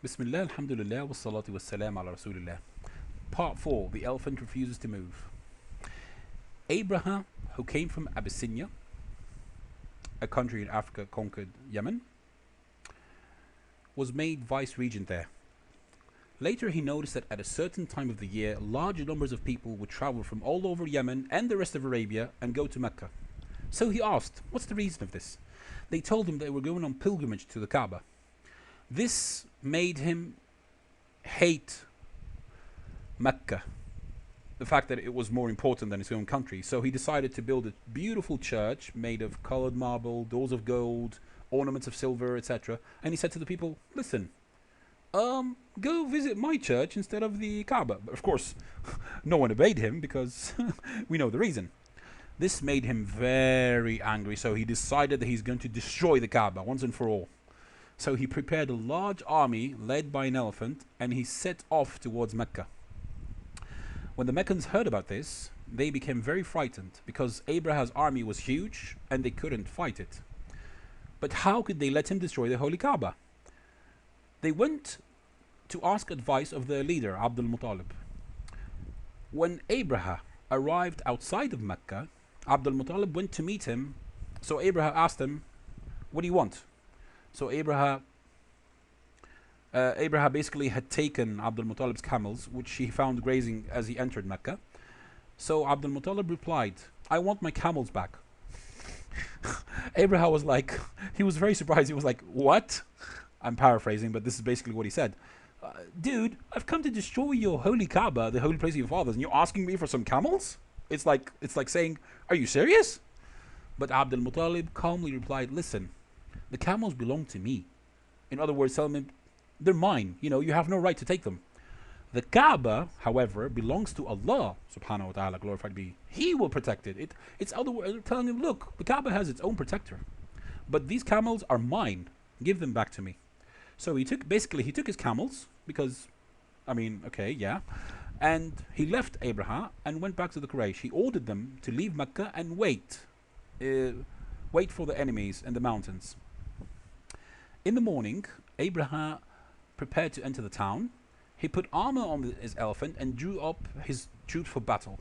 Bismillah, alhamdulillah, wassalatu wassalam ala rasulillah. Part 4. The elephant refuses to move. Abrahah, who came from Abyssinia, a country in Africa conquered Yemen, was made vice regent there. Later, he noticed that at a certain time of the year, large numbers of people would travel from all over Yemen and the rest of Arabia and go to Mecca. So he asked, what's the reason of this? They told him they were going on pilgrimage to the Kaaba. This made him hate Mecca, the fact that it was more important than his own country. So he decided to build a beautiful church made of colored marble, doors of gold, ornaments of silver, etc. And he said to the people, listen, go visit my church instead of the Kaaba. But of course, no one obeyed him because we know the reason. This made him very angry, so he decided that he's going to destroy the Kaaba once and for all. So he prepared a large army led by an elephant and he set off towards Mecca. When the Meccans heard about this, they became very frightened because Abrahah's army was huge and they couldn't fight it. But how could they let him destroy the Holy Kaaba? They went to ask advice of their leader, Abd Al-Mutallib. When Abrahah arrived outside of Mecca, Abd Al-Mutallib went to meet him. So Abrahah asked him, what do you want? So Abrahah basically had taken Abd al-Muttalib's camels, which he found grazing as he entered Mecca. So Abd al-Muttalib replied, I want my camels back. Abrahah was like, he was very surprised. He was like, what? I'm paraphrasing, but this is basically what he said. Dude, I've come to destroy your holy Kaaba, the holy place of your fathers, and you're asking me for some camels? It's like saying, are you serious? But Abd al-Muttalib calmly replied, listen, the camels belong to me. In other words, tell them they're mine. You have no right to take them. The Kaaba, however, belongs to Allah subhanahu wa ta'ala, glorified be. He will protect it. It's other words telling him, look, the Kaaba has its own protector. But these camels are mine. Give them back to me. So he took his camels because, okay, yeah. And he left Abrahah and went back to the Quraysh. He ordered them to leave Mecca and wait for the enemies in the mountains. In the morning, Abrahah prepared to enter the town. He put armor on his elephant and drew up his troops for battle.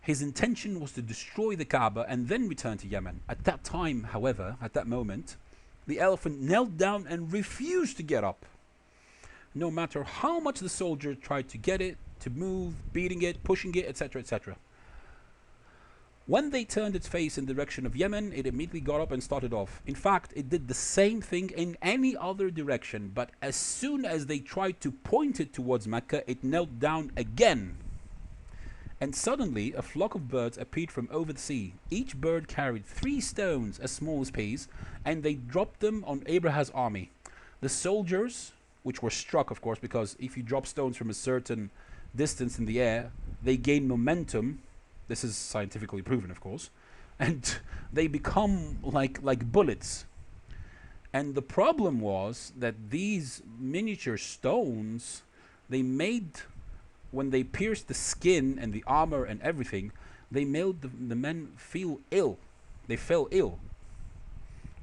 His intention was to destroy the Kaaba and then return to Yemen. At that time, however, at that moment, the elephant knelt down and refused to get up. No matter how much the soldier tried to get it to move, beating it, pushing it, etc., etc. When they turned its face in the direction of Yemen, it immediately got up and started off. In fact, it did the same thing in any other direction, but as soon as they tried to point it towards Mecca, it knelt down again. And suddenly, a flock of birds appeared from over the sea. Each bird carried 3 stones as small as peas, and they dropped them on Abrahah's army. The soldiers, which were struck, of course, because if you drop stones from a certain distance in the air, they gain momentum. This is scientifically proven, of course, and they become like bullets. And the problem was that these miniature stones, when they pierced the skin and the armor and everything, they made the men feel ill. They fell ill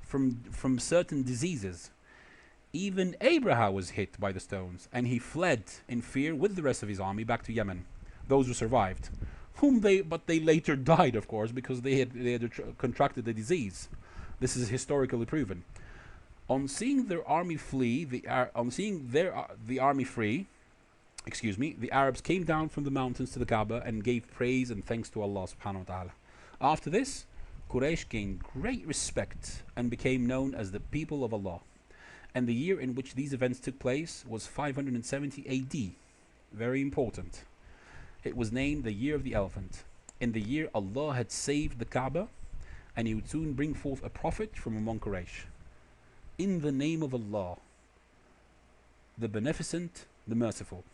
from certain diseases. Even Abrahah was hit by the stones, and he fled in fear with the rest of his army back to Yemen. Those who survived. But they later died, of course, because they had contracted the disease. This is historically proven. On seeing their army flee, the army free, the Arabs came down from the mountains to the Kaaba and gave praise and thanks to Allah subhanahu wa ta'ala. After this, Quraysh gained great respect and became known as the people of Allah. And the year in which these events took place was 570 AD. Very important. It was named the Year of the Elephant. In the year Allah had saved the Kaaba, and He would soon bring forth a prophet from among Quraysh. In the name of Allah, the Beneficent, the Merciful.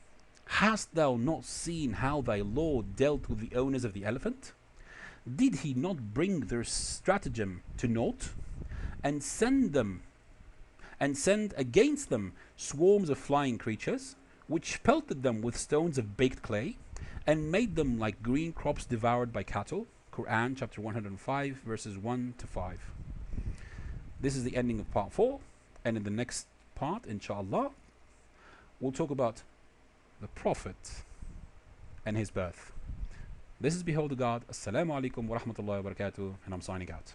Hast thou not seen how thy Lord dealt with the owners of the elephant? Did He not bring their stratagem to naught, and send against them swarms of flying creatures, which pelted them with stones of baked clay, and made them like green crops devoured by cattle? Quran chapter 105 verses 1 to 5. This is the ending of part 4, and in the next part, inshallah, we'll talk about the Prophet and his birth. This is Behold the God. Assalamu alaikum wa rahmatullahi wa barakatuh, and I'm signing out.